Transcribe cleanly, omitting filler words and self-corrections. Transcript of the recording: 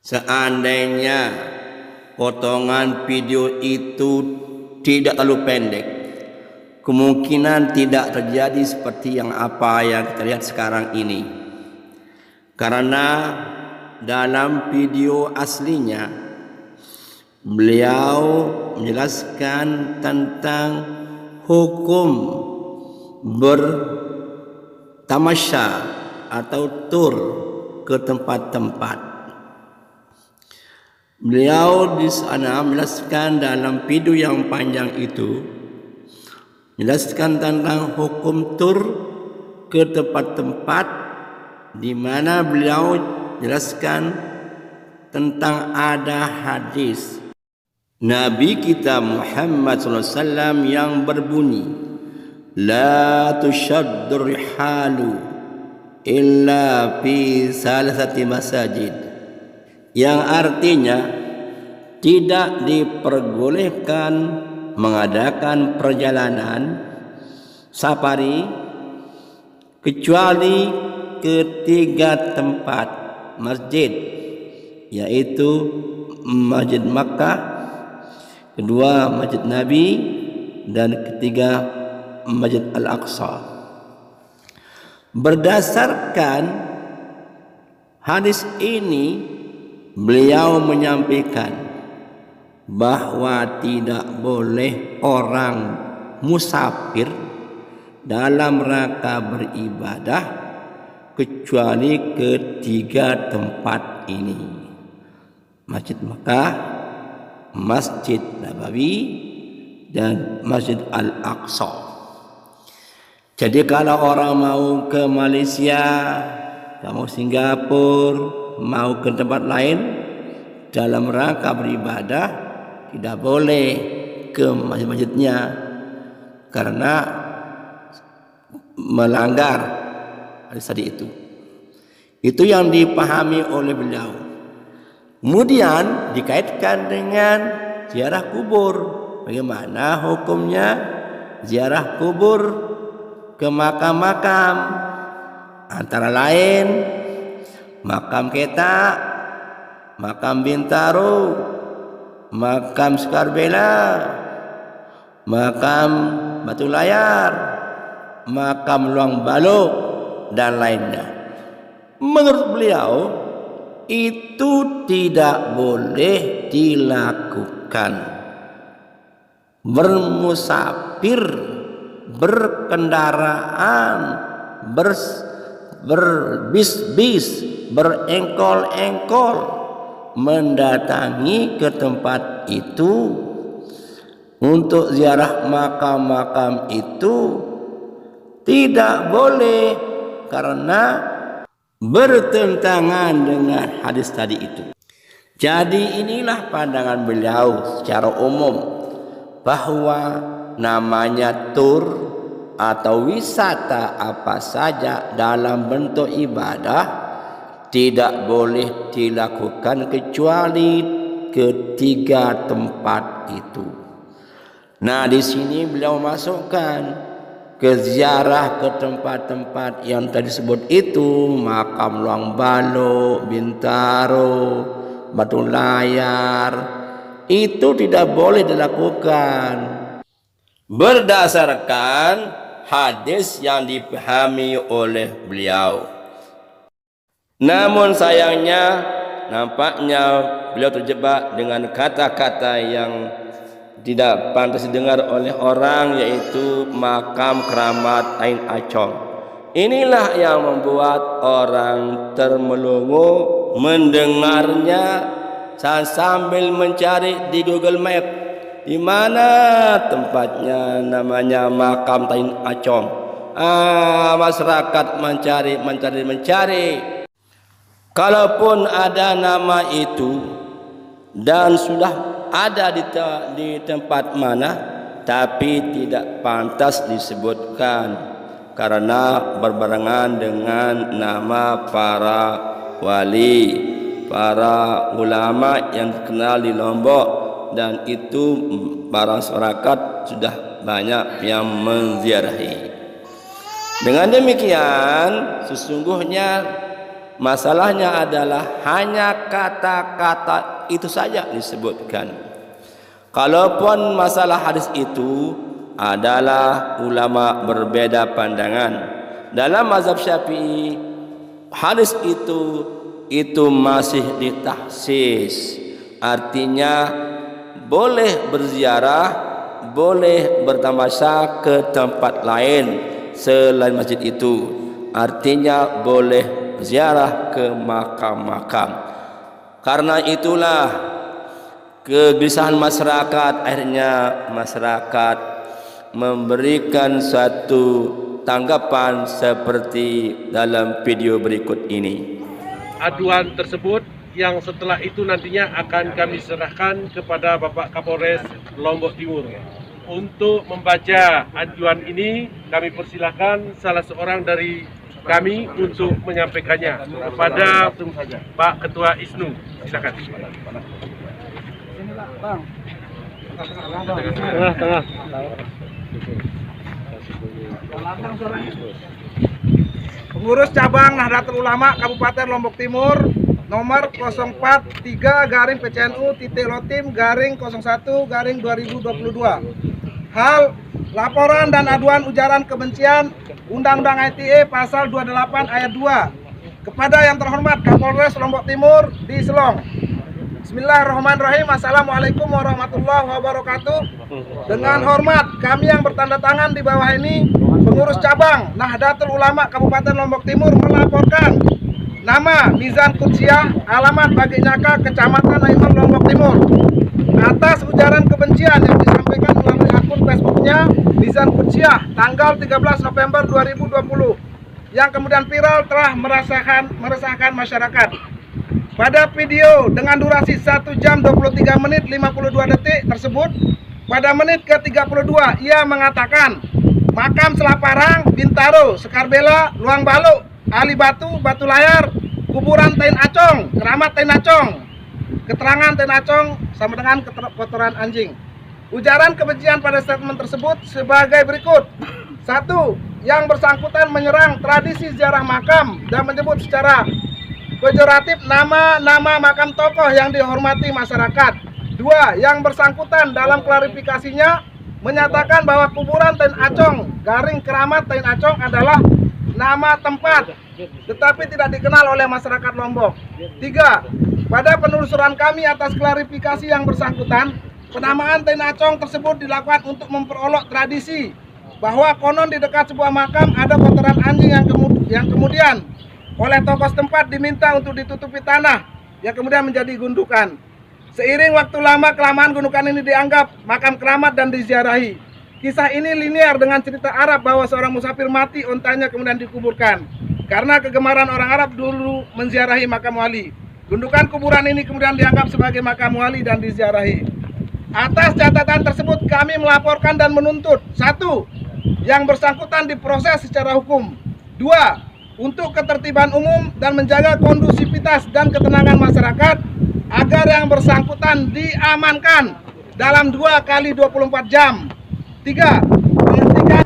Seandainya potongan video itu tidak terlalu pendek, kemungkinan tidak terjadi seperti apa yang kita lihat sekarang ini. Karena dalam video aslinya beliau menjelaskan tentang hukum bertamasya atau tur ke tempat-tempat. Beliau di sana menjelaskan dalam video yang panjang itu, menjelaskan tentang hukum tur ke tempat-tempat, di mana beliau jelaskan tentang ada hadis Nabi kita Muhammad SAW yang berbunyi, la tushaddur rihalu illa fi salasati masajid, yang artinya tidak diperbolehkan mengadakan perjalanan safari kecuali ketiga tempat masjid, yaitu Masjid Makkah, kedua Masjid Nabi, dan ketiga Masjid Al-Aqsa. Berdasarkan hadis ini, beliau menyampaikan bahwa tidak boleh orang musafir dalam rangka beribadah kecuali ketiga tempat ini: Masjid Makkah, Masjid Nabawi, dan Masjid Al-Aqsa. Jadi kalau orang mau ke Malaysia, mau Singapura, mau ke tempat lain dalam rangka beribadah, tidak boleh ke masjid-masjidnya karena melanggar hadis tadi itu. Itu yang dipahami oleh beliau. Kemudian dikaitkan dengan ziarah kubur. Bagaimana hukumnya ziarah kubur ke makam-makam? Antara lain makam Ketak, makam Bintaro, makam Skarbela, makam Batu Layar, makam Luang Balok, dan lainnya. Menurut beliau itu tidak boleh dilakukan. Bermusafir, berkendaraan, berbis-bis, berengkol-engkol mendatangi ke tempat itu untuk ziarah makam-makam itu tidak boleh, karena bertentangan dengan hadis tadi itu. Jadi inilah pandangan beliau secara umum, bahwa namanya tur atau wisata apa saja dalam bentuk ibadah tidak boleh dilakukan kecuali ketiga tempat itu. Nah, di sini beliau masukkan ke ziarah ke tempat-tempat yang tadi disebut itu, makam Luang Balok, Bintaro, Batu Layar, itu tidak boleh dilakukan berdasarkan hadis yang dipahami oleh beliau. Namun sayangnya nampaknya beliau terjebak dengan kata-kata yang tidak pantas didengar oleh orang, yaitu makam keramat Ain Acong. Inilah yang membuat orang termelongo mendengarnya sambil mencari di Google Map di mana tempatnya namanya makam Ain Acong. Masyarakat mencari. Kalaupun ada nama itu dan sudah ada di tempat mana, tapi tidak pantas disebutkan karena berbarengan dengan nama para wali, para ulama yang dikenal di Lombok, dan itu para masyarakat sudah banyak yang menziarahi. Dengan demikian, sesungguhnya Masalahnya adalah hanya kata-kata itu saja disebutkan. Kalaupun masalah hadis itu adalah ulama berbeda pandangan. Dalam mazhab Syafi'i, hadis itu masih ditahsis. Artinya boleh berziarah, boleh bertamasya ke tempat lain selain masjid itu. Artinya boleh ziarah ke makam-makam. Karena itulah kegelisahan masyarakat, akhirnya masyarakat memberikan suatu tanggapan seperti dalam video berikut ini. Aduan tersebut yang setelah itu nantinya akan kami serahkan kepada Bapak Kapolres Lombok Timur. Untuk membaca aduan ini, kami persilahkan salah seorang dari kami untuk menyampaikannya kepada Pak Ketua ISNU. Silakan. Tengah. Pengurus Cabang Nahdlatul Ulama Kabupaten Lombok Timur nomor 043-PCNU-Lotim-01-01-2022. Hal laporan dan aduan ujaran kebencian Undang-Undang ITE Pasal 28 Ayat 2 kepada yang terhormat Kapolres Lombok Timur di Selong. Bismillahirrahmanirrahim. Assalamualaikum warahmatullahi wabarakatuh. Dengan hormat kami yang bertanda tangan di bawah ini, pengurus cabang Nahdlatul Ulama Kabupaten Lombok Timur melaporkan nama Mizan Kudsiah, alamat Bagi Nyaka, Kecamatan Naiman, Lombok Timur, atas ujaran kebencian yang disampaikan melalui akun Facebooknya Mizan Kudsiah tanggal 13 November 2020 yang kemudian viral telah meresahkan masyarakat. Pada video dengan durasi 1 jam 23 menit 52 detik tersebut, pada menit ke-32 ia mengatakan makam Selaparang, Bintaro, Sekarbela, Luang Baluk, Ali Batu, Batu Layar, kuburan Tain Acong, keramat Tain Acong, keterangan Tain Acong sama dengan kotoran anjing. Ujaran kebencian pada statement tersebut sebagai berikut. 1. Yang bersangkutan menyerang tradisi ziarah makam dan menyebut secara pejoratif nama-nama makam tokoh yang dihormati masyarakat. 2. Yang bersangkutan dalam klarifikasinya menyatakan bahwa kuburan Tain Acong garing keramat Tain Acong adalah nama tempat, tetapi tidak dikenal oleh masyarakat Lombok. 3. Pada penelusuran kami atas klarifikasi yang bersangkutan, penamaan Tain Acong tersebut dilakukan untuk memperolok tradisi bahwa konon di dekat sebuah makam ada kotoran anjing yang kemudian oleh tokoh setempat diminta untuk ditutupi tanah yang kemudian menjadi gundukan. Seiring waktu lama kelamaan gundukan ini dianggap makam keramat dan diziarahi. Kisah ini linear dengan cerita Arab bahwa seorang musafir mati, ontanya kemudian dikuburkan. Karena kegemaran orang Arab dulu menziarahi makam wali. Gundukan kuburan ini kemudian dianggap sebagai makam wali dan diziarahi. Atas catatan tersebut kami melaporkan dan menuntut 1. Yang bersangkutan diproses secara hukum. 2. Untuk ketertiban umum dan menjaga kondusivitas dan ketenangan masyarakat agar yang bersangkutan diamankan dalam 2 kali 24 jam. 3. Menghentikan